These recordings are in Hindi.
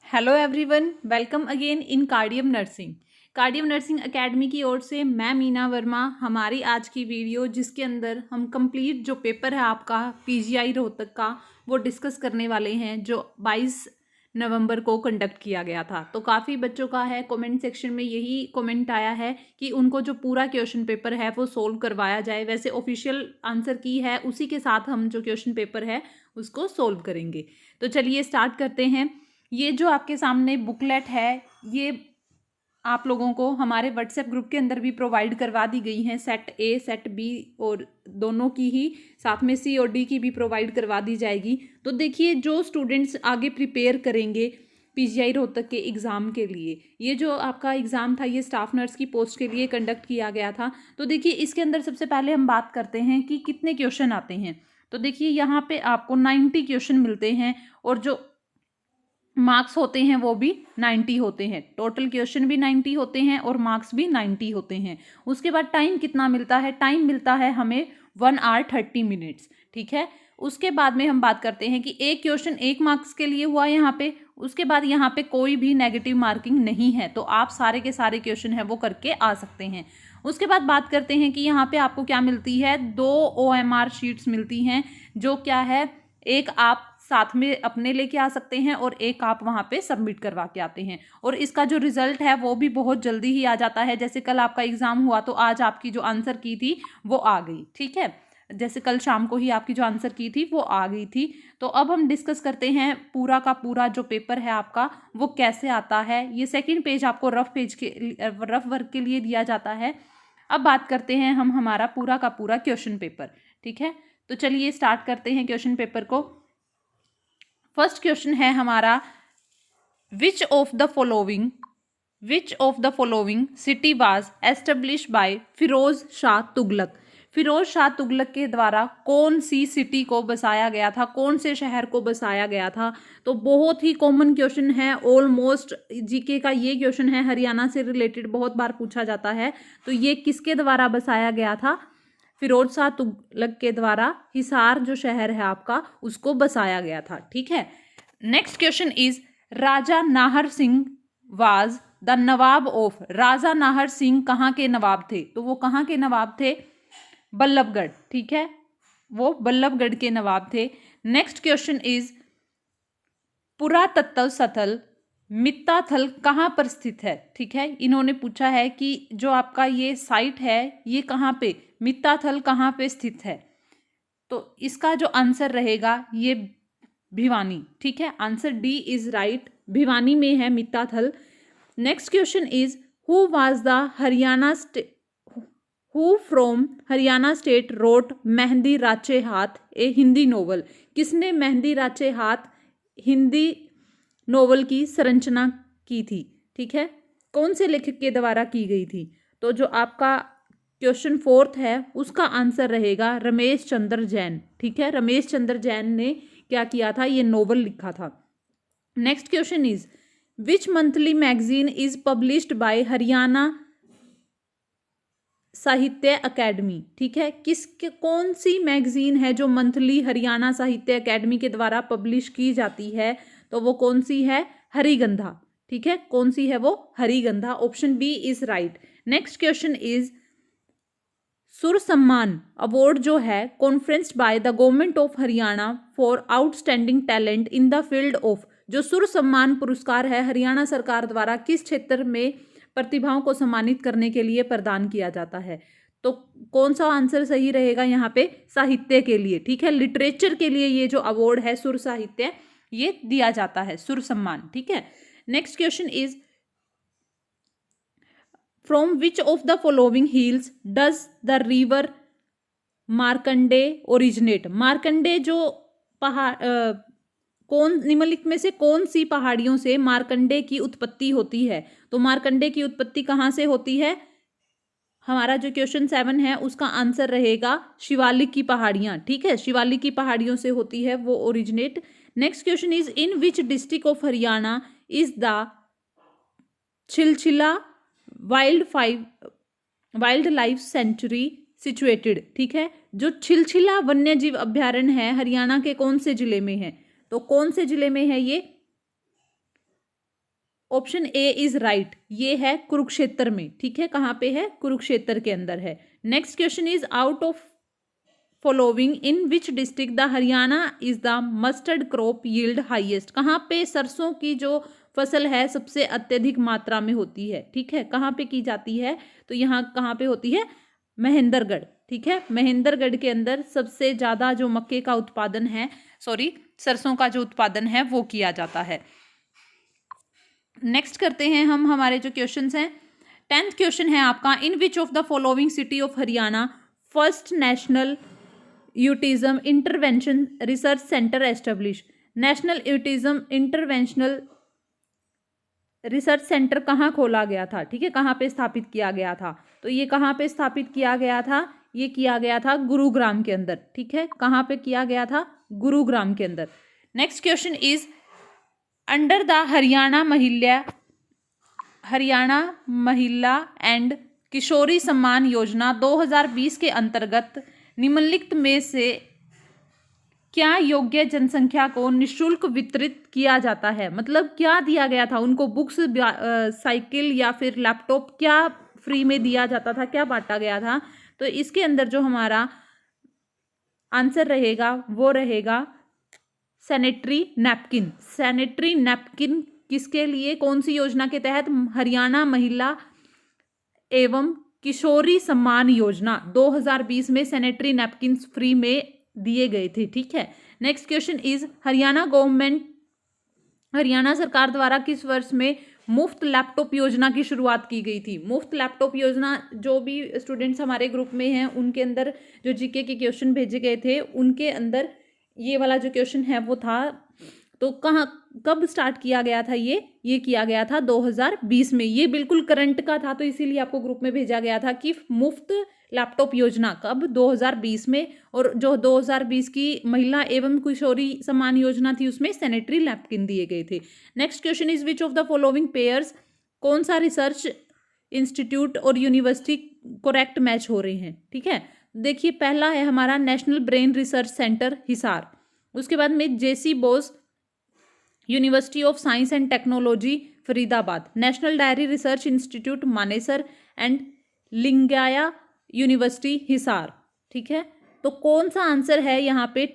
Hello everyone, welcome again in cardium nursing. Cardium nursing academy की ओर से मैं मीना वर्मा। हमारी आज की वीडियो जिसके अंदर हम कंप्लीट जो पेपर है आपका पीजीआई रोहतक का वो डिस्कस करने वाले हैं, जो 22 नवंबर को कंडक्ट किया गया था। तो काफ़ी बच्चों का है, कमेंट सेक्शन में यही कमेंट आया है कि उनको जो पूरा क्वेश्चन पेपर है वो सोल्व करवाया जाए। वैसे ऑफिशियल आंसर की है, उसी के साथ हम जो क्वेश्चन पेपर है उसको सोल्व करेंगे। तो चलिए स्टार्ट करते हैं। ये जो आपके सामने बुकलेट है ये आप लोगों को हमारे व्हाट्सएप ग्रुप के अंदर भी प्रोवाइड करवा दी गई हैं। सेट ए सेट बी और दोनों की ही, साथ में सी और डी की भी प्रोवाइड करवा दी जाएगी। तो देखिए, जो स्टूडेंट्स आगे प्रिपेयर करेंगे पीजीआई रोहतक के एग्ज़ाम के लिए, ये जो आपका एग्ज़ाम था ये स्टाफ नर्स की पोस्ट के लिए कंडक्ट किया गया था। तो देखिए, इसके अंदर सबसे पहले हम बात करते हैं कि कितने क्वेश्चन आते हैं। तो देखिए, यहाँ पे आपको 90 क्वेश्चन मिलते हैं और जो मार्क्स होते हैं वो भी 90 होते हैं। टोटल क्वेश्चन भी 90 होते हैं और मार्क्स भी 90 होते हैं। उसके बाद टाइम कितना मिलता है? टाइम मिलता है हमें 1 आवर 30 मिनट्स। ठीक है। उसके बाद में हम बात करते हैं कि एक क्वेश्चन 1 मार्क्स के लिए हुआ यहाँ पे। उसके बाद यहाँ पे कोई भी नेगेटिव मार्किंग नहीं है, तो आप सारे के सारे क्वेश्चन है वो करके आ सकते हैं। उसके बाद बात करते हैं कि यहाँ पे आपको क्या मिलती है। 2 OMR शीट्स मिलती हैं, जो क्या है, एक आप साथ में अपने लेके आ सकते हैं और एक आप वहाँ पे सबमिट करवा के आते हैं। और इसका जो रिजल्ट है वो भी बहुत जल्दी ही आ जाता है। जैसे कल आपका एग्जाम हुआ तो आज आपकी जो आंसर की थी वो आ गई। ठीक है, जैसे कल शाम को ही आपकी जो आंसर की थी वो आ गई थी। तो अब हम डिस्कस करते हैं पूरा का पूरा जो पेपर है आपका वो कैसे आता है। ये सेकेंड पेज आपको रफ वर्क के लिए दिया जाता है। अब बात करते हैं हम हमारा पूरा का पूरा क्वेश्चन पेपर। ठीक है, तो चलिए स्टार्ट करते हैं क्वेश्चन पेपर को। फर्स्ट क्वेश्चन है हमारा, which of the following city was establish by Firoz Shah Tughlaq. Firoz Shah Tughlaq के द्वारा कौन सी सिटी को बसाया गया था, कौन से शहर को बसाया गया था। तो बहुत ही कॉमन क्वेश्चन है, ऑलमोस्ट जीके का ये क्वेश्चन है, हरियाणा से रिलेटेड बहुत बार पूछा जाता है। तो ये किसके द्वारा बसाया गया था? फिरोज शाह तुगलक के द्वारा हिसार जो शहर है आपका उसको बसाया गया था। ठीक है। Next question is, Raja Nahar Singh was the Nawab of. Raja Nahar Singh कहाँ के नवाब थे? तो वो कहाँ के नवाब थे? बल्लभगढ़। ठीक है, वो बल्लभगढ़ के नवाब थे। नेक्स्ट क्वेश्चन इज, पुरातत्व स्थल मित्ताथल कहाँ पर स्थित है? ठीक है, इन्होंने पूछा है कि जो आपका ये साइट है ये कहाँ पे, मित्ताथल कहाँ पे स्थित है। तो इसका जो आंसर रहेगा ये भिवानी। ठीक है, answer D is right, Bhiwani में है Mittathal. Next question is, who was the who from Haryana state रोट मेहंदी राचे हाथ ए हिंदी नोवेल। किसने मेहंदी राचे हाथ हिंदी नोवेल की संरचना की थी? ठीक है, कौन से लेखक के द्वारा की गई थी? तो जो आपका क्वेश्चन फोर्थ है उसका आंसर रहेगा रमेश चंद्र जैन। ठीक है, रमेश चंद्र जैन ने क्या किया था, ये नोवेल लिखा था। Next question is, which monthly magazine is published by Haryana साहित्य अकेडमी। ठीक है, कौन सी मैगजीन है जो मंथली हरियाणा साहित्य अकेडमी के द्वारा पब्लिश की जाती है? तो वो कौन सी है? हरिगंधा। ठीक है, कौन सी है वो? Harigandha. Option B is right. Next question is, Sur Samman award जो है conferred by the government of Haryana for outstanding talent in the field of. जो सुर सम्मान पुरस्कार है हरियाणा सरकार द्वारा किस क्षेत्र में प्रतिभाओं को सम्मानित करने के लिए प्रदान किया जाता है? तो कौन सा आंसर सही रहेगा यहाँ पे? साहित्य के लिए। ठीक है, लिटरेचर के लिए ये जो अवार्ड है सुर साहित्य ये दिया जाता है, सुर सम्मान। ठीक है। Next question is, from which of the following hills does the river Markanda originate. Markanda जो पहाड़ कौन निम्नलिखित में से कौन सी पहाड़ियों से मार्कंडे की उत्पत्ति होती है? तो मार्कंडे की उत्पत्ति कहाँ से होती है? हमारा जो क्वेश्चन 7 है उसका आंसर रहेगा शिवालिक की पहाड़ियाँ। ठीक है, शिवालिक की पहाड़ियों से होती है वो originate. Next question is, in which district of Haryana is the Chhilchhila wildlife sanctuary situated. ठीक है, जो छिलछिला वन्य जीव अभ्यारण्य है हरियाणा के कौन से जिले में है? तो कौन से जिले में है ये? ऑप्शन ए इज राइट, ये है कुरुक्षेत्र में, ठीक है, कहाँ पे है, कुरुक्षेत्र के अंदर है। Next question is out of following in which district the Haryana is the mustard crop yield highest, कहाँ पे सरसों की जो फसल है सबसे अत्यधिक मात्रा में होती है, ठीक है, कहाँ पे की जाती है, तो यहाँ कहाँ पे होती है, महेंद्रगढ़, ठीक है, महेंद्रगढ़ के अंदर सबसे ज़्यादा जो मक्के का उत्पादन है, सरसों का जो उत्पादन है वो किया जाता है। नेक्स्ट करते हैं हम हमारे जो क्वेश्चंस हैं। 10th क्वेश्चन है आपका, in which of the following city of Haryana first national autism intervention research centre establish, national autism interventional research centre कहाँ खोला गया था, ठीक है, कहाँ पे स्थापित किया गया था, तो ये कहाँ पे स्थापित किया गया था, ये किया गया था गुरुग्राम के अंदर, ठीक है, कहाँ पे किया गया था, गुरुग्राम के अंदर। Next question is under the Haryana महिला एंड किशोरी सम्मान योजना 2020 के अंतर्गत निम्नलिखित में से क्या योग्य जनसंख्या को निशुल्क वितरित किया जाता है, मतलब क्या दिया गया था उनको, बुक्स, साइकिल या फिर लैपटॉप, क्या फ्री में दिया जाता था, क्या बांटा गया था, तो इसके अंदर जो हमारा आंसर रहेगा वो रहेगा सैनिटरी नैपकिन। सैनिटरी नैपकिन किसके लिए, कौन सी योजना के तहत, हरियाणा महिला एवं किशोरी सम्मान योजना 2020 में सैनिटरी नैपकिन फ्री में दिए गए थे, ठीक है। नेक्स्ट क्वेश्चन इज हरियाणा सरकार द्वारा किस वर्ष में मुफ्त लैपटॉप योजना की शुरुआत की गई थी। मुफ्त लैपटॉप योजना, जो भी स्टूडेंट्स हमारे ग्रुप में हैं उनके अंदर जो जीके के क्वेश्चन भेजे गए थे उनके अंदर ये वाला जो क्वेश्चन है वो था, तो कब स्टार्ट किया गया था, ये किया गया था 2020 में, ये बिल्कुल करंट का था, तो इसीलिए आपको ग्रुप में भेजा गया था कि मुफ्त लैपटॉप योजना कब, 2020 में, और जो 2020 की महिला एवं किशोरी सम्मान योजना थी उसमें सैनिटरी नैपकिन दिए गए थे। Next question is which of the following pairs, कौन सा रिसर्च इंस्टीट्यूट और यूनिवर्सिटी करेक्ट मैच हो रहे हैं, ठीक है, देखिए पहला है हमारा national brain research centre Hisar, उसके बाद में JC Bose university of science and technology Faridabad, national dairy research institute Manesar and Lingaya university Hisar, ठीक है, तो कौन सा आंसर है यहाँ पे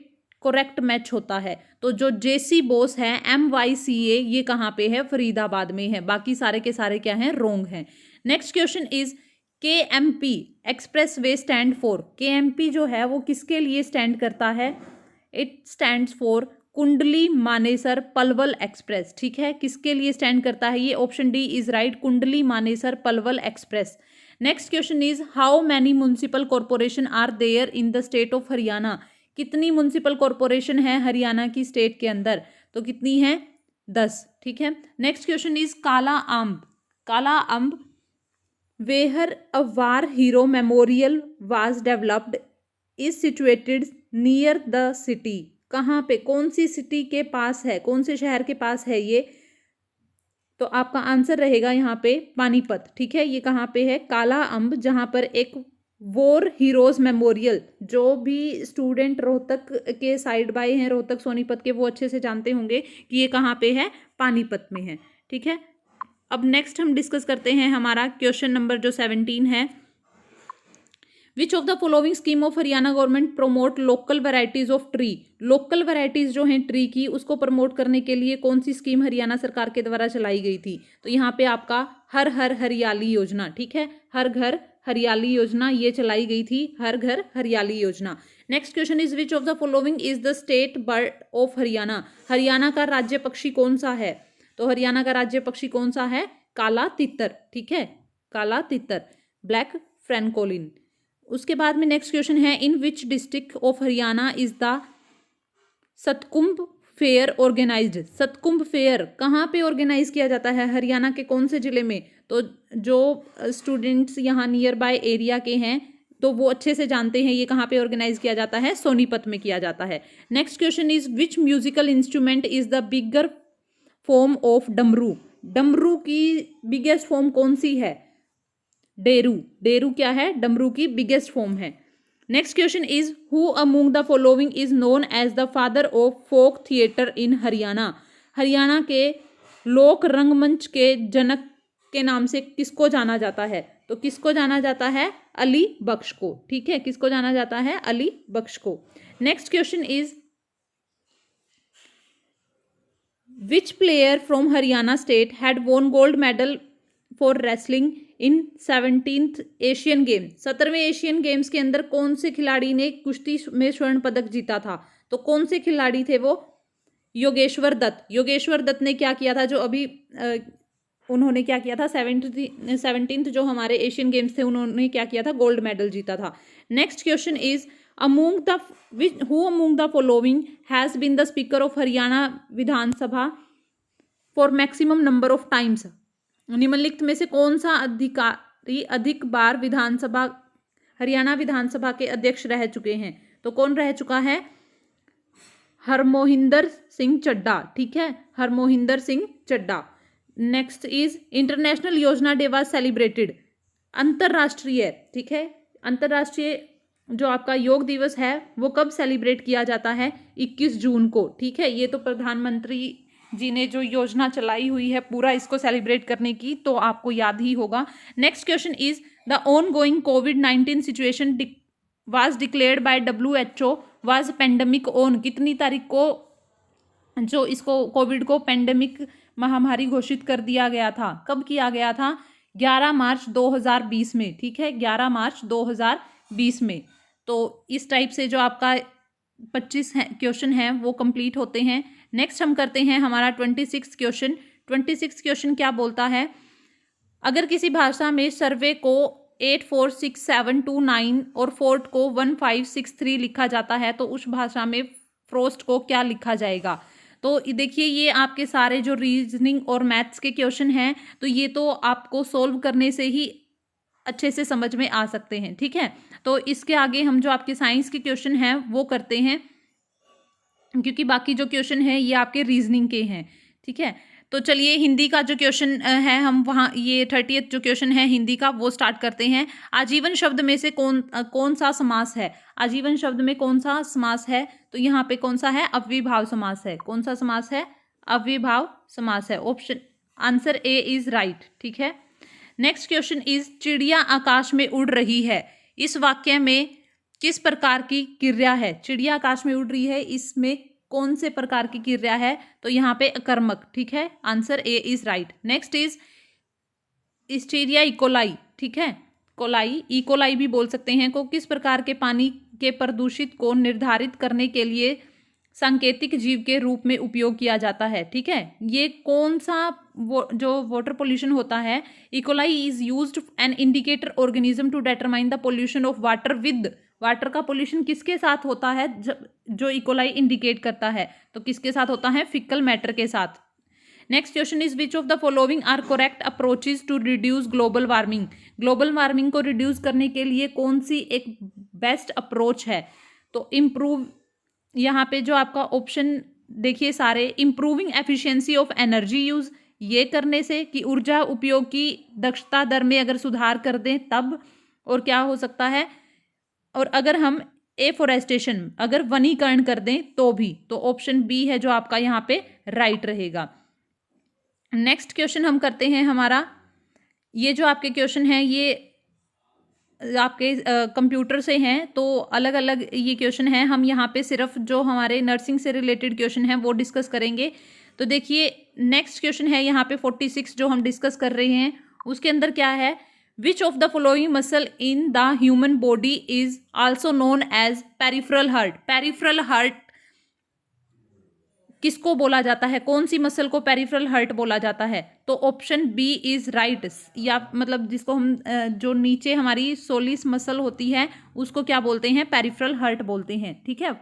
करेक्ट मैच होता है, तो जो जेसी बोस है MYCA ये कहाँ पे है, फरीदाबाद में है, बाकी सारे के सारे क्या हैं, रोंग हैं। Next question is KMP express way stand for, KMP जो है वो किसके लिए स्टैंड करता है, इट स्टैंड्स फॉर कुंडली मानेसर पलवल एक्सप्रेस, ठीक है, किसके लिए स्टैंड करता है, ये option D is right, Kundli Manesar Palwal express. Next question is how many municipal corporation are there in the state of Haryana, कितनी म्युनिसिपल कॉरपोरेशन है हरियाणा की स्टेट के अंदर, तो कितनी है, 10, ठीक है। Next question is Kala Amb where a war hero memorial was developed is situated near the city, कहाँ पे, कौन सी सिटी के पास है, कौन से शहर के पास है ये, तो आपका आंसर रहेगा यहाँ पे पानीपत, ठीक है, ये कहाँ पे है, काला अम्ब, जहाँ पर एक वॉर हीरोज मेमोरियल, जो भी स्टूडेंट रोहतक के साइड बाय हैं, रोहतक सोनीपत के, वो अच्छे से जानते होंगे कि ये कहाँ पे है, पानीपत में है, ठीक है। अब नेक्स्ट हम डिस्कस करते हैं हमारा क्वेश्चन नंबर जो 17 है, which of the following scheme of Haryana government promote local varieties of tree, local varieties जो हैं ट्री की उसको प्रमोट करने के लिए कौन सी स्कीम हरियाणा सरकार के द्वारा चलाई गई थी, तो यहाँ पे आपका हर घर हरियाली योजना, ठीक है, हर घर हरियाली योजना ये चलाई गई थी, हर घर हरियाली योजना। Next question is which of the following is the state bird of Haryana, Haryana का राज्य पक्षी कौन सा है, तो हरियाणा का राज्य पक्षी कौन सा है, काला तितर, ठीक है, काला तितर, ब्लैक फ्रैंकोलिन। उसके बाद में नेक्स्ट क्वेश्चन है in which district of Haryana is the Satkumbh fair organized, Satkumbh fair कहाँ पे ऑर्गेनाइज किया जाता है, हरियाणा के कौन से जिले में, तो जो स्टूडेंट्स यहाँ नियर बाय एरिया के हैं तो वो अच्छे से जानते हैं ये कहाँ पे ऑर्गेनाइज किया जाता है, सोनीपत में किया जाता है। Next question is which musical instrument is the bigger form of डमरू, डमरू की बिगेस्ट फॉर्म कौन सी है, डेरू, डेरू क्या है, डमरू की बिगेस्ट फॉर्म है। Next question is who among the following is known as the father of folk theatre in Haryana, Haryana के लोक रंगमंच के जनक के नाम से किसको जाना जाता है? तो किसको जाना जाता है? अली बख्श को। ठीक है, किसको जाना जाता है? अली बख्श को। Next question is which player from Haryana state had won gold medal for wrestling in 17th Asian game? 17वें एशियन गेम्स के अंदर कौन से खिलाड़ी ने कुश्ती में स्वर्ण पदक जीता था? तो कौन से खिलाड़ी थे वो? योगेश्वर दत्त। योगेश्वर दत्त ने क्या किया था, जो अभी उन्होंने क्या किया था, 17th जो हमारे एशियन गेम्स थे उन्होंने क्या किया था? गोल्ड मेडल जीता था। Next question is among the following has been the speaker of Haryana Vidhan Sabha for maximum number of times? निम्नलिखित में से कौन सा अधिकारी अधिक बार हरियाणा विधानसभा के अध्यक्ष रह चुके हैं? तो कौन रह चुका है? हरमोहिंदर सिंह चड्डा। ठीक है, हरमोहिंदर सिंह चड्डा। नेक्स्ट इज इंटरनेशनल योजना डे वाज सेलिब्रेटेड। अंतरराष्ट्रीय, ठीक है, अंतरराष्ट्रीय जो आपका योग दिवस है वो कब सेलिब्रेट किया जाता है? 21 जून को। ठीक है, ये तो प्रधानमंत्री जी ने जो योजना चलाई हुई है पूरा इसको सेलिब्रेट करने की, तो आपको याद ही होगा। Next question is the on going covid situation was declared by WHO was pandemic on? कितनी तारीख को जो इसको कोविड को पेंडेमिक महामारी घोषित कर दिया गया था? कब किया गया था? 11 मार्च 2020 में। ठीक है, 11 मार्च 2020 में। तो इस टाइप से जो आपका 25 क्वेश्चन है वो कंप्लीट होते हैं। नेक्स्ट हम करते हैं हमारा 26 क्वेश्चन। 26 क्वेश्चन क्या बोलता है? अगर किसी भाषा में सर्वे को 846729 और फोर्ट को 1563 लिखा जाता है तो उस भाषा में फ्रोस्ट को क्या लिखा जाएगा? तो देखिए, ये आपके सारे जो रीजनिंग और मैथ्स के क्वेश्चन हैं तो ये तो आपको सोल्व करने से ही अच्छे से समझ में आ सकते हैं। ठीक है, तो इसके आगे हम जो आपके साइंस के क्वेश्चन हैं वो करते हैं, क्योंकि बाकी जो क्वेश्चन हैं ये आपके रीजनिंग के हैं। ठीक है, तो चलिए हिंदी का जो क्वेश्चन है हम वहाँ ये 30th जो क्वेश्चन है हिंदी का वो स्टार्ट करते हैं। आजीवन शब्द में से कौन सा समास है? आजीवन शब्द में कौन सा समास है? तो यहाँ पे कौन सा है? अव्ययीभाव समास है। कौन सा समास है? अव्ययीभाव समास है। Option answer A is right. ठीक है, नेक्स्ट क्वेश्चन इज चिड़िया आकाश में उड़ रही है, इस वाक्य में किस प्रकार की क्रिया है? चिड़िया आकाश में उड़ रही है, इसमें कौन से प्रकार की क्रिया है? तो यहाँ पे अकर्मक। ठीक है, answer A is right. Next is hysteria E coli. ठीक है, कोलाई, इकोलाई भी बोल सकते हैं, को किस प्रकार के पानी के प्रदूषित को निर्धारित करने के लिए सांकेतिक जीव के रूप में उपयोग किया जाता है? ठीक है, ये कौन सा जो वाटर पोल्यूशन होता है, E coli is used an indicator organism to determine the pollution of water with. Water का पोल्यूशन किसके साथ होता है जो इकोलाई इंडिकेट करता है? तो किसके साथ होता है? फिकल मैटर के साथ। Next question is which of the following are correct approaches to reduce global warming? Global warming को रिड्यूस करने के लिए कौन सी एक बेस्ट अप्रोच है? तो इम्प्रूव, यहाँ पे जो आपका ऑप्शन देखिए सारे, improving efficiency of energy use, ये करने से कि ऊर्जा उपयोग की दक्षता दर में अगर सुधार कर दें तब, और क्या हो सकता है, और अगर हम एफोरेस्टेशन अगर वनीकरण कर दें तो भी, तो ऑप्शन बी है जो आपका यहाँ पे राइट रहेगा। नेक्स्ट क्वेश्चन हम करते हैं हमारा, ये जो आपके क्वेश्चन हैं ये आपके कंप्यूटर से हैं तो अलग अलग ये क्वेश्चन हैं। हम यहाँ पे सिर्फ जो हमारे नर्सिंग से रिलेटेड क्वेश्चन हैं वो डिस्कस करेंगे। तो देखिए नेक्स्ट क्वेश्चन है यहाँ पे 46 जो हम डिस्कस कर रहे हैं, उसके अंदर क्या है? Which of the following muscle in the human body is also known as peripheral heart? Peripheral heart किसको बोला जाता है? कौन सी मसल को पेरिफेरल हार्ट बोला जाता है? तो ऑप्शन बी इज राइट, या मतलब जिसको हम जो नीचे हमारी सोलिस मसल होती है उसको क्या बोलते हैं? पेरिफेरल हार्ट बोलते हैं। ठीक है,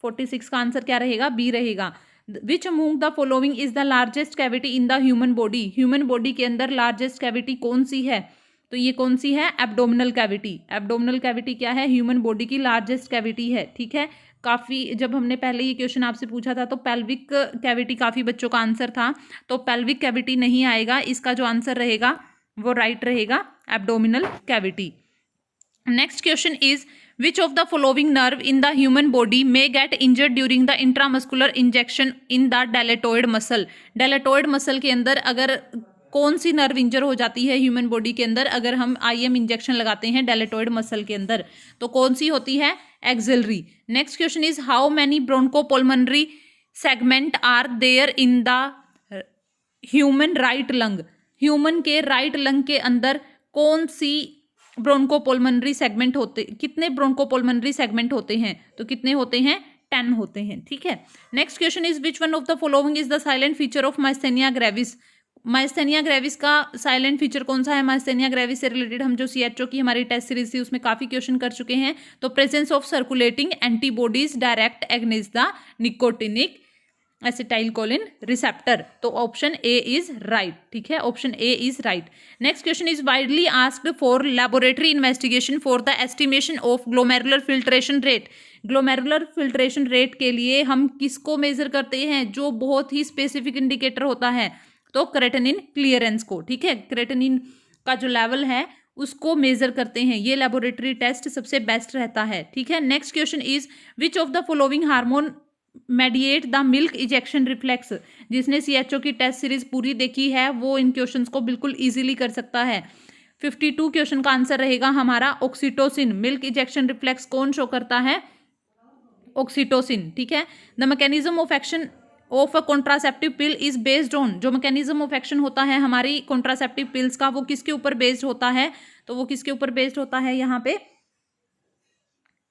46 का आंसर क्या रहेगा? बी रहेगा। विच among the following is the largest cavity in the human body? Human body के अंदर लार्जेस्ट कैविटी कौन सी है? तो ये कौन सी है? Abdominal cavity. एब्डोमिनल कैविटी क्या है? ह्यूमन बॉडी की लार्जेस्ट कैविटी है। ठीक है, काफ़ी जब हमने पहले ये क्वेश्चन आपसे पूछा था तो पेल्विक कैविटी काफ़ी बच्चों का आंसर था, तो पेल्विक कैविटी नहीं आएगा, इसका जो आंसर रहेगा वो राइट रहेगा abdominal cavity. Next question is which of the following nerve in the human body may get injured during the intramuscular injection in the deltoid muscle. Deltoid muscle के अंदर अगर कौन सी नर्व इंजर हो जाती है ह्यूमन बॉडी के अंदर अगर हम IM इंजेक्शन लगाते हैं डेलेटोइड मसल के अंदर, तो कौन सी होती है? Axillary. Next question is how many bronchopulmonary segment are there in the human right lung. Human के राइट लंग के अंदर कौन सी ब्रोंकोपुलमोनरी सेगमेंट होते, कितने ब्रोंकोपुलमोनरी सेगमेंट होते हैं? तो कितने होते हैं? 10 होते हैं। ठीक है। Next question is which one of the following is the silent feature of myasthenia gravis. Myasthenia gravis का साइलेंट फीचर कौन सा है? माइस्थेनिया ग्रेविस से रिलेटेड हम जो CHO की हमारी टेस्ट सीरीज थी उसमें काफी क्वेश्चन कर चुके हैं। तो presence of circulating antibodies direct against the nicotinic acetylcholine receptor. तो ऑप्शन ए इज राइट। ठीक है, option A is right. Next question is widely asked for laboratory investigation for the estimation of glomerular filtration rate. Glomerular filtration rate के लिए हम किसको मेजर करते हैं? जो बहुत ही स्पेसिफिक इंडिकेटर होता है, तो क्रेटिनिन क्लियरेंस को। ठीक है, क्रेटिनिन का जो लेवल है उसको मेजर करते हैं। ये लेबोरेटरी टेस्ट सबसे बेस्ट रहता है। ठीक है। Next question is which of the following hormone mediate the milk ejection reflex. जिसने CHO की टेस्ट सीरीज पूरी देखी है वो इन क्वेश्चंस को बिल्कुल इजीली कर सकता है। 52 क्वेश्चन का आंसर रहेगा हमारा ऑक्सीटोसिन। मिल्क इजेक्शन रिफ्लेक्स कौन शो करता है? ऑक्सीटोसिन। ठीक है। The mechanism of action of a contraceptive pill is based on. जो मैकेनिज्म ऑफ एक्शन होता है हमारी कॉन्ट्रासेप्टिव पिल्स का वो किसके ऊपर बेस्ड होता है? तो वो किसके ऊपर बेस्ड होता है? यहाँ पे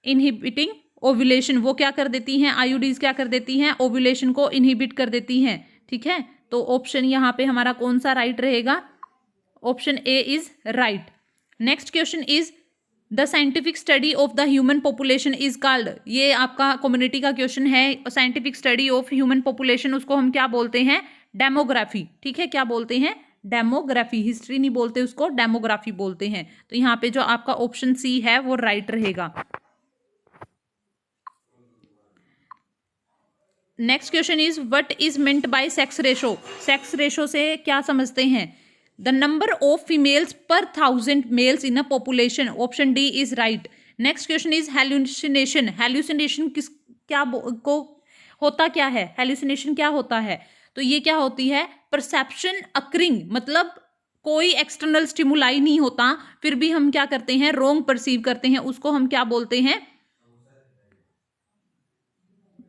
इनहिबिटिंग ओव्यूलेशन। वो क्या कर देती हैं? आईयूडीज क्या कर देती हैं? ओव्यूलेशन को इनहिबिट कर देती हैं। ठीक है। तो ऑप्शन यहाँ पे हमारा कौन सा राइट रहेगा? Option A is right. Next question is the scientific study of the human population is called. ये आपका कम्युनिटी का क्वेश्चन है। Scientific study of human population उसको हम क्या बोलते हैं? डेमोग्राफी। ठीक है, क्या बोलते हैं? डेमोग्राफी। हिस्ट्री नहीं बोलते उसको, डेमोग्राफी बोलते हैं। तो यहाँ पे जो आपका ऑप्शन सी है वो राइट रहेगा। Next question is what is meant by sex ratio. Sex ratio से क्या समझते हैं? द नंबर ऑफ फीमेल्स पर 1000 males in a population. Option D is right. Next question is hallucination. Hallucination किस क्या को होता क्या है? हेल्यूसिनेशन क्या होता है? तो ये क्या होती है? परसेप्शन अकरिंग, मतलब कोई एक्सटर्नल स्टिमुलाई नहीं होता फिर भी हम क्या करते हैं? रॉन्ग परसीव करते हैं। उसको हम क्या बोलते हैं?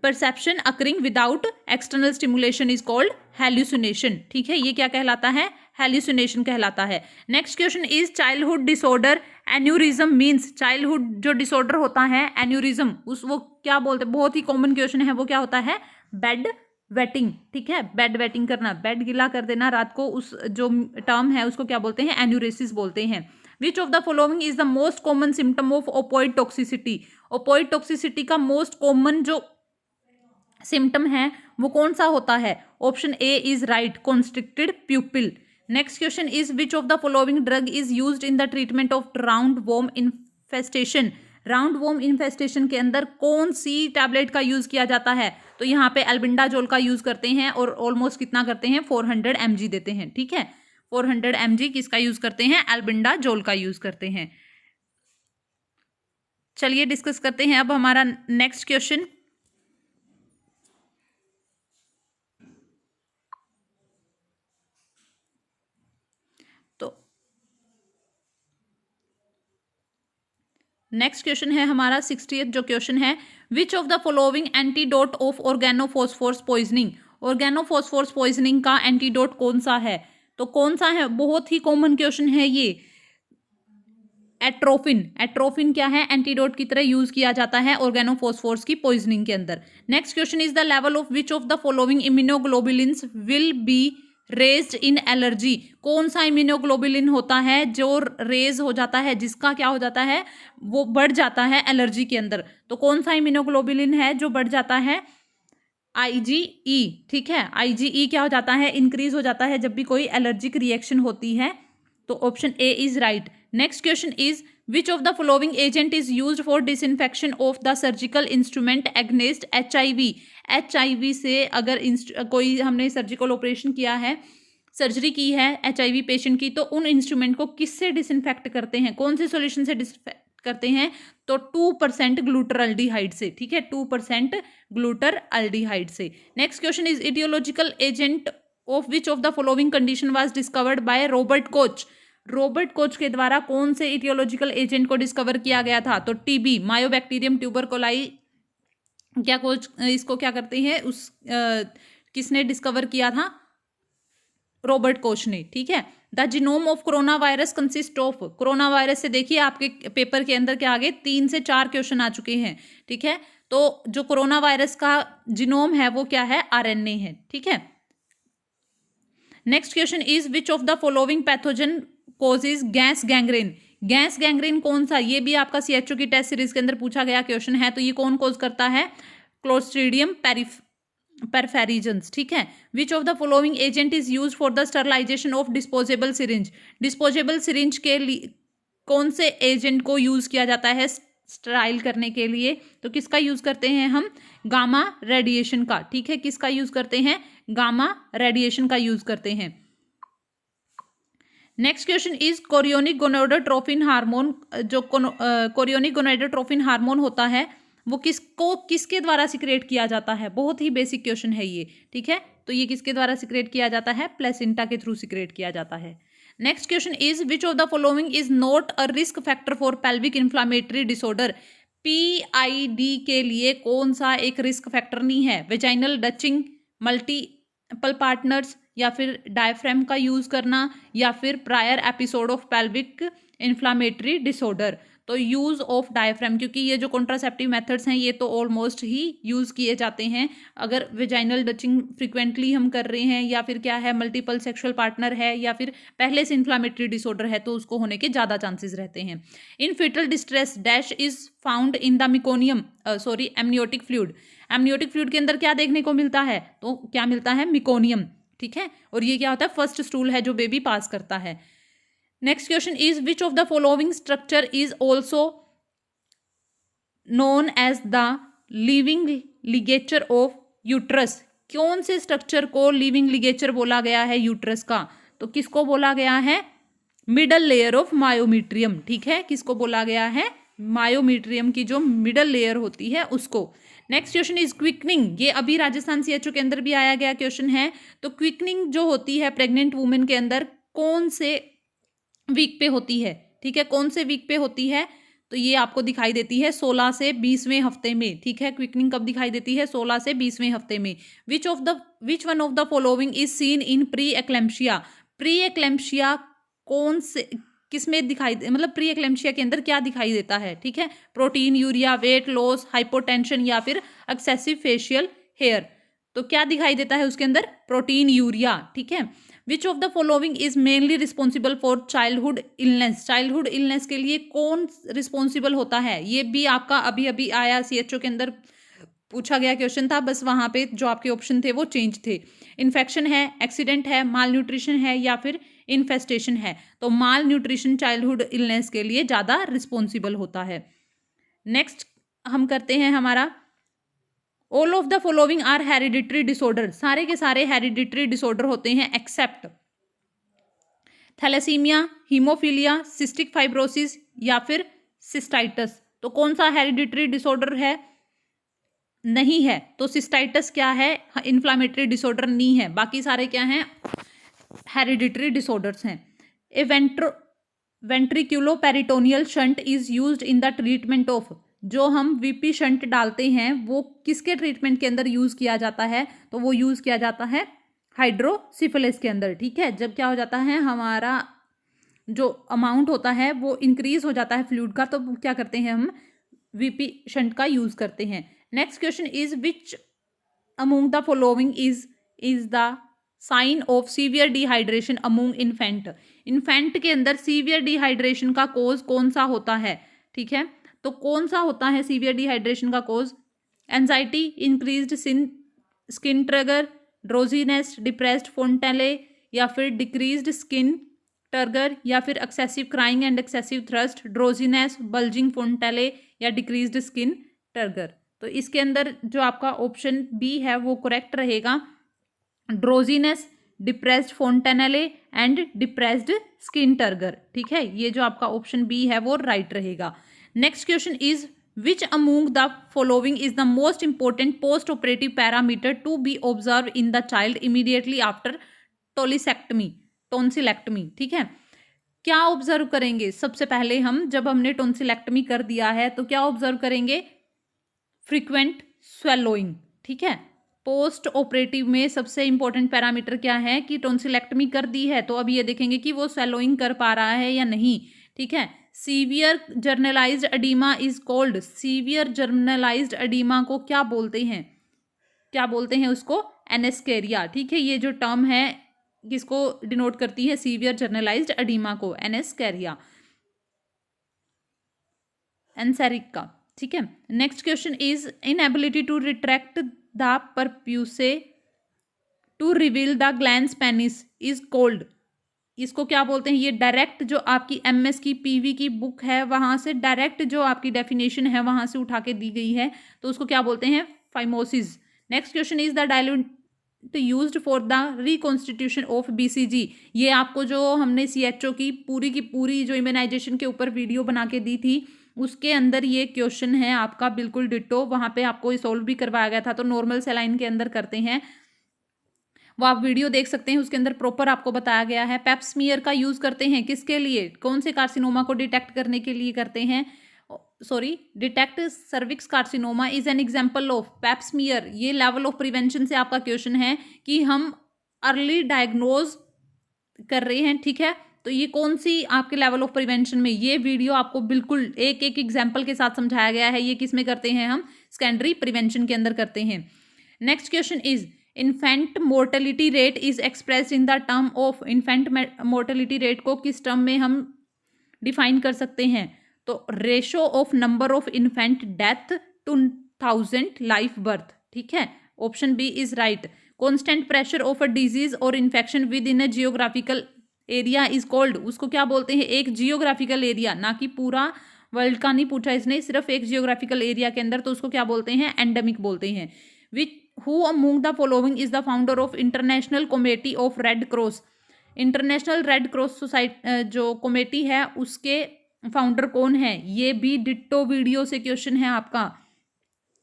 Perception occurring without external stimulation is called hallucination. ठीक है, ये क्या कहलाता है? हेल्यूसिनेशन कहलाता है। Next question is childhood disorder aneurysm means. Childhood जो डिसऑर्डर होता है एन्यूरिज्म, उस वो क्या बोलते हैं? बहुत ही कॉमन क्वेश्चन है। वो क्या होता है? Bed wetting. ठीक है, बेड वेटिंग करना, बेड गिला कर देना रात को, उस जो टर्म है उसको क्या बोलते हैं? एन्यूरेसिस बोलते हैं। विच of the following is the most common symptom of opioid toxicity. Opioid toxicity का मोस्ट कॉमन जो सिम्टम है वो कौन सा होता है? Option A is right, constricted प्यूपिल। Next question is which of the following drug is used in the treatment of round warm infestation. Round warm infestation के अंदर कौन सी टैबलेट का यूज किया जाता है? तो यहाँ पे एल्बिंडाजोल का यूज करते हैं और ऑलमोस्ट कितना करते हैं? 400 mg देते हैं। ठीक है, 400 mg किसका यूज करते हैं? एल्बिंडाजोल का यूज करते हैं। चलिए डिस्कस करते हैं अब हमारा नेक्स्ट क्वेश्चन। नेक्स्ट क्वेश्चन है हमारा 60th जो क्वेश्चन है, which of the following antidote of organophosphorus poisoning. Organophosphorus poisoning का एंटीडोट कौन सा है? तो कौन सा है? बहुत ही कॉमन क्वेश्चन है ये, एट्रोफिन। एट्रोफिन क्या है? एंटीडोट की तरह यूज किया जाता है ऑर्गेनोफॉस्फोरस की पॉइजनिंग के अंदर। Next question is the level of which of the following immunoglobulins will be raised in allergy. कौन सा इम्यूनोग्लोबुलिन होता है जो रेज हो जाता है, जिसका क्या हो जाता है? वो बढ़ जाता है एलर्जी के अंदर। तो कौन सा इम्यूनोग्लोबुलिन है जो बढ़ जाता है? IgE। ठीक है, IgE क्या हो जाता है? इंक्रीज हो जाता है जब भी कोई एलर्जिक रिएक्शन होती है। तो option A is right. Next question is which of the following agent is used for disinfection of the surgical instrument against HIV। HIV से अगर कोई हमने सर्जिकल ऑपरेशन किया है, सर्जरी की है HIV पेशेंट की, तो उन इंस्ट्रूमेंट को किससे डिसइंफेक्ट करते हैं? कौन से सॉल्यूशन से करते हैं तो 2% ग्लूटरल्डिहाइड से, ठीक है, 2% ग्लूटरल्डिहाइड से। Next question is aetiological agent of which of the following condition was discovered by Robert Koch. Robert Koch के द्वारा कौन से इटियोलॉजिकल एजेंट को डिस्कवर किया गया था? तो टीबी, मायोबैक्टीरियम ट्यूबरकुलाई, क्या कोच इसको क्या करते हैं, किसने डिस्कवर किया था? रॉबर्ट कोच ने, ठीक है। The genome of corona virus consist of, corona virus से देखिए आपके पेपर के अंदर क्या आगे 3 से 4 क्वेश्चन आ चुके हैं, ठीक है। तो जो कोरोना वायरस का जीनोम है वो क्या है? आरएनए है, ठीक है। Next question is which of the following pathogen causes gas gangrene. Gas gangrene कौन सा? ये भी आपका सीएचओ की टेस्ट सीरीज के अंदर पूछा गया क्वेश्चन है। तो ये कौन कॉज करता है? क्लोस्ट्रीडियम परफेरिजन्स, ठीक है। Which of the following agent is use for the sterilisation of disposable syringe. Disposable syringe के लिए कौन से एजेंट को यूज किया जाता है स्टराइल करने के लिए? तो किसका यूज करते हैं हम? गामा रेडिएशन का, ठीक है। किसका यूज करते हैं? गामा रेडिएशन का यूज करते हैं। Next question is chorionic gonadotropin hormone. जो कोरियोनिक गोनाडोट्रोपिन हार्मोन होता है वो किसके द्वारा सिक्रेट किया जाता है? बहुत ही बेसिक क्वेश्चन है ये, ठीक है। तो ये किसके द्वारा सिक्रेट किया जाता है? प्लेसेंटा के थ्रू सिक्रेट किया जाता है। Next question is which of the following is not a risk factor for pelvic inflammatory disorder. PID के लिए कौन सा एक रिस्क फैक्टर नहीं है? वेजाइनल डचिंग, मल्टीपल पार्टनर्स, या फिर डायफ्राम का यूज करना, या फिर prior episode of pelvic inflammatory disorder. तो यूज ऑफ डायफ्राम, क्योंकि ये जो कॉन्ट्रासेप्टिव मेथड्स हैं ये तो ऑलमोस्ट ही यूज किए जाते हैं। अगर वेजाइनल डचिंग फ्रिक्वेंटली हम कर रहे हैं, या फिर क्या है, मल्टीपल सेक्सुअल पार्टनर है, या फिर पहले से इन्फ्लामेटरी डिसऑर्डर है, तो उसको होने के ज़्यादा चांसेस रहते हैं। In fetal distress dash is found in the meconium amniotic fluid. Amniotic fluid के अंदर क्या देखने को मिलता है? तो क्या मिलता है? मिकोनियम, ठीक है। और ये क्या होता है? फर्स्ट स्टूल है जो बेबी पास करता है। Next question is which of the following structure is also known as the living ligature of uterus. कौन से स्ट्रक्चर को लिविंग लिगेचर बोला गया है यूट्रस का? तो किसको बोला गया है? मिडल लेयर ऑफ मायोमीट्रियम, ठीक है। किसको बोला गया है? मायोमीट्रियम की जो मिडल लेयर होती है उसको। Next question is quickening. ये अभी राजस्थान सीएचओ के अंदर भी आया गया क्वेश्चन है। तो क्विकनिंग जो होती है प्रेग्नेंट वुमेन के अंदर कौन से वीक पे होती है? ठीक है, कौन से वीक पे होती है? तो ये आपको दिखाई देती है 16 से 20वें हफ्ते में, ठीक है। क्विकनिंग कब दिखाई देती है? 16 से 20वें हफ्ते में। विच one of the following is seen in pre eclampsia. Pre eclampsia कौन से किस में दिखाई मतलब प्री एक्लेम्शिया के अंदर क्या दिखाई देता है? ठीक है, protein, urea, weight loss, hypotension, या फिर एक्सेसिव फेशियल हेयर। तो क्या दिखाई देता है उसके अंदर? प्रोटीन, यूरिया, ठीक है। Which of the following is mainly responsible for childhood illness. Childhood illness के लिए कौन रिस्पॉन्सिबल होता है? ये भी आपका अभी अभी आया सीएचओ के अंदर पूछा गया क्वेश्चन था, बस वहाँ पे जो आपके ऑप्शन थे वो चेंज थे। इन्फेक्शन है, एक्सीडेंट है, माल न्यूट्रिशन है, या फिर इन्फेस्टेशन है। तो माल न्यूट्रिशन चाइल्डहुड इलनेस के लिए ज़्यादा रिस्पॉन्सिबल होता है। नेक्स्ट हम करते हैं हमारा all of the following are hereditary disorder. सारे के सारे हेरिडिटरी डिसऑर्डर होते हैं except thalassaemia, haemophilia, cystic fibrosis, या फिर सिस्टाइटस। तो कौन सा हेरिडिटरी डिसऑर्डर है? नहीं है। तो सिस्टाइटस क्या है? इन्फ्लामेटरी डिसऑर्डर नहीं है। बाकी सारे क्या हैं? हेरिडिटरी डिसऑर्डर्स हैं। A ventriculoperitoneal shunt is used in the treatment of. जो हम वीपी शंट डालते हैं वो किसके ट्रीटमेंट के अंदर यूज किया जाता है? तो वो यूज किया जाता है हाइड्रोसिफिलिस के अंदर, ठीक है। जब क्या हो जाता है, हमारा जो अमाउंट होता है वो इंक्रीज हो जाता है फ्लूइड का, तो क्या करते हैं हम? वीपी शंट का यूज करते हैं। Next question is which among the following is the sign of severe dehydration among infant. Infant के अंदर सीवियर डिहाइड्रेशन का कोज कौन सा होता है? ठीक है, तो कौन सा होता है सीवियर डिहाइड्रेशन का cause? Anxiety, increased skin turgor, drowsiness, depressed fontanelle, या फिर डिक्रीज्ड स्किन टर्गर, या फिर excessive crying and excessive thirst, drowsiness, bulging fontanelle, या डिक्रीज्ड स्किन टर्गर। तो इसके अंदर जो आपका ऑप्शन बी है वो करेक्ट रहेगा, drowsiness, depressed fontanelle and depressed skin turgor, ठीक है। ये जो आपका ऑप्शन बी है वो राइट रहेगा। Next question is which among the following is the most important post operative parameter to be observe in the child immediately after tonsillectomy. ठीक है, क्या ऑब्जर्व करेंगे सबसे पहले हम, जब हमने टॉन्सिलेक्टमी कर दिया है तो क्या ऑब्जर्व करेंगे? Frequent swallowing. ठीक है, पोस्ट ऑपरेटिव में सबसे इंपॉर्टेंट पैरामीटर क्या है कि टॉन्सिलेक्टमी कर दी है तो अब ये देखेंगे कि वो स्वेलोइंग कर पा रहा है या नहीं। ठीक है, severe generalized edema is called, severe generalized edema को क्या बोलते हैं? क्या बोलते हैं उसको? एनेस्केरिया। ठीक है, ये जो टर्म है किसको डिनोट करती है? सीवियर जर्नलाइज्ड एडीमा को, एनेस्केरिया, एनसेरिका। ठीक है, next question is inability to retract the prepuce to reveal the glans penis is called, इसको क्या बोलते हैं? ये डायरेक्ट जो आपकी एमएस की पीवी की बुक है वहां से डायरेक्ट जो आपकी डेफिनेशन है वहां से उठा के दी गई है, तो उसको क्या बोलते हैं? Phimosis. Next question is the dilute used for the reconstitution of BCG, ये आपको जो हमने सीएचओ की पूरी जो इम्यूनाइजेशन के ऊपर वीडियो बना के दी थी उसके अंदर ये क्वेश्चन है आपका बिल्कुल डिट्टो, वहां पे आपको सॉल्व भी करवाया गया था। तो नॉर्मल सेलाइन के अंदर करते हैं, वो आप वीडियो देख सकते हैं, उसके अंदर प्रॉपर आपको बताया गया है। पेप्समियर का यूज करते हैं किसके लिए? कौन से कार्सिनोमा को डिटेक्ट करने के लिए करते हैं? Detect cervix carcinoma is an example of pap smear. ये लेवल ऑफ प्रिवेंशन से आपका क्वेश्चन है कि हम अर्ली डायग्नोज कर रहे हैं। ठीक है, तो ये कौन सी आपके लेवल ऑफ प्रिवेंशन में, ये वीडियो आपको बिल्कुल एक एक एग्जाम्पल के साथ समझाया गया है। ये किस में करते हैं? हम सेकेंडरी प्रिवेंशन के अंदर करते हैं। Next question is infant mortality rate is express in the term of, infant mortality rate को किस टर्म में हम डिफाइन कर सकते हैं? तो ratio of number of infant death to 1000 life birth. ठीक है, option B is right. Constant pressure of a disease और infection within a geographical area is called, उसको क्या बोलते हैं? एक जियोग्राफिकल एरिया, ना कि पूरा वर्ल्ड का नहीं पूछा इसने, सिर्फ एक जियोग्राफिकल एरिया के अंदर, तो उसको क्या बोलते हैं? एंडेमिक बोलते हैं। Which who among the following is the founder of international committee of red cross, international red cross society जो कमेटी है उसके फाउंडर कौन है? ये भी डिट्टो वीडियो से क्वेश्चन है आपका,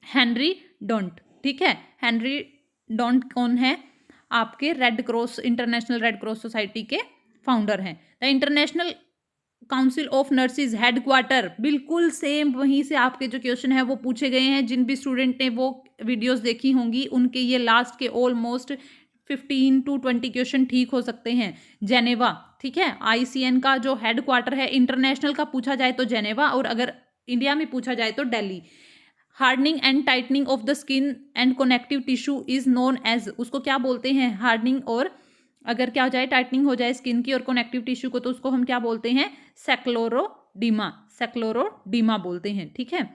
हेनरी डोंट। ठीक है, हेनरी डोंट कौन है? आपके red cross, international red cross society के फाउंडर हैं। The international council of nurses headquarter, बिल्कुल सेम वहीं से आपके जो क्वेश्चन है वो पूछे गए हैं। जिन भी स्टूडेंट ने वो वीडियोस देखी होंगी उनके ये लास्ट के ऑलमोस्ट 15 to 20 क्वेश्चन ठीक हो सकते हैं। जेनेवा। ठीक है, आईसीएन का जो हेडक्वार्टर है, इंटरनेशनल का पूछा जाए तो जेनेवा, और अगर इंडिया में पूछा जाए तो Delhi. Hardening and tightening of the skin and connective tissue is known as, उसको क्या बोलते हैं? हार्डनिंग, और अगर क्या हो जाए, टाइटनिंग हो जाए स्किन की और कनेक्टिव टिश्यू को, तो उसको हम क्या बोलते हैं? सेक्लोरोडीमा, सेक्लोरोडीमा बोलते हैं। ठीक है,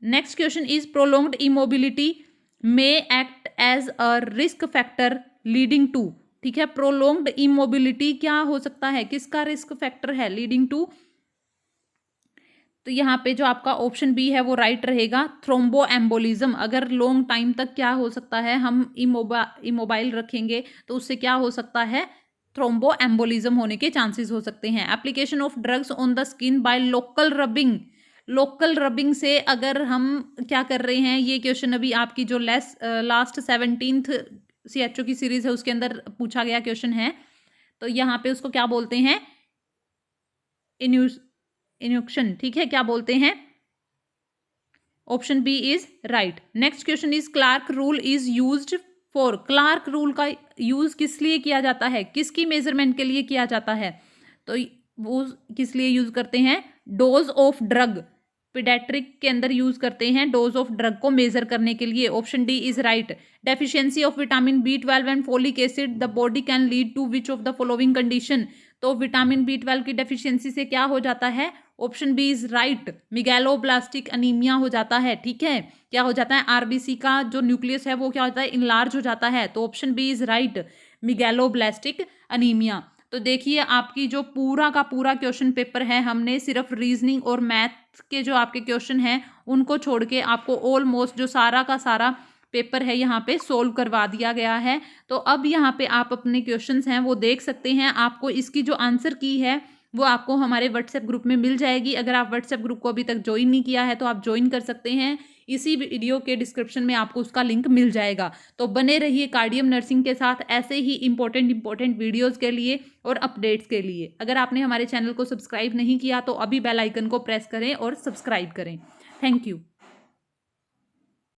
next question is prolonged immobility may act as a risk factor leading to. ठीक है, प्रोलॉन्ग्ड इमोबिलिटी क्या हो सकता है? किसका रिस्क फैक्टर है? लीडिंग टू, तो यहाँ पे जो आपका ऑप्शन बी है वो राइट रहेगा, थ्रोम्बो एम्बोलिज्म। अगर लॉन्ग टाइम तक क्या हो सकता है, हम इमोबाइल रखेंगे तो उससे क्या हो सकता है? थ्रोम्बो एम्बोलिज्म होने के चांसेस हो सकते हैं। Application of drugs on the skin by local rubbing, local rubbing से अगर हम क्या कर रहे हैं, ये क्वेश्चन अभी आपकी जो लास्ट 17th CHO की सीरीज है उसके अंदर पूछा गया क्वेश्चन है। तो यहाँ पे उसको क्या बोलते हैं? इन्यूक्शन। ठीक है, क्या बोलते हैं? Option B is right. Next question is Clark rule is used for, Clark rule का यूज किस लिए किया जाता है? किसकी मेजरमेंट के लिए किया जाता है? तो वो किस लिए यूज करते हैं? डोज ऑफ ड्रग, पीडियाट्रिक के अंदर यूज करते हैं डोज ऑफ ड्रग को मेजर करने के लिए। Option D is right. Deficiency of vitamin B12 and folic acid the body can lead to which of the following condition, तो विटामिन B12 की डेफिशिएंसी से क्या हो जाता है? Option B is right, megaloblastic anaemia हो जाता है। ठीक है, क्या हो जाता है? आरबीसी का जो न्यूक्लियस है वो क्या होता है? इनलार्ज हो जाता है। तो option B is right, megaloblastic anaemia. तो देखिए आपकी जो पूरा का पूरा क्वेश्चन पेपर है, हमने सिर्फ रीजनिंग और मैथ के जो आपके क्वेश्चन हैं उनको छोड़ के आपको ऑलमोस्ट जो सारा का सारा पेपर है यहाँ पे सोल्व करवा दिया गया है। तो अब यहाँ पे आप अपने क्वेश्चंस हैं वो देख सकते हैं। आपको इसकी जो आंसर की है वो आपको हमारे व्हाट्सएप ग्रुप में मिल जाएगी। अगर आप व्हाट्सएप ग्रुप को अभी तक ज्वाइन नहीं किया है तो आप ज्वाइन कर सकते हैं। इसी वीडियो के डिस्क्रिप्शन में आपको उसका लिंक मिल जाएगा। तो बने रहिए कार्डियम नर्सिंग के साथ ऐसे ही इंपॉर्टेंट वीडियोस के लिए और अपडेट्स के लिए। अगर आपने हमारे चैनल को सब्सक्राइब नहीं किया तो अभी बेल आइकन को प्रेस करें और सब्सक्राइब करें। Thank you.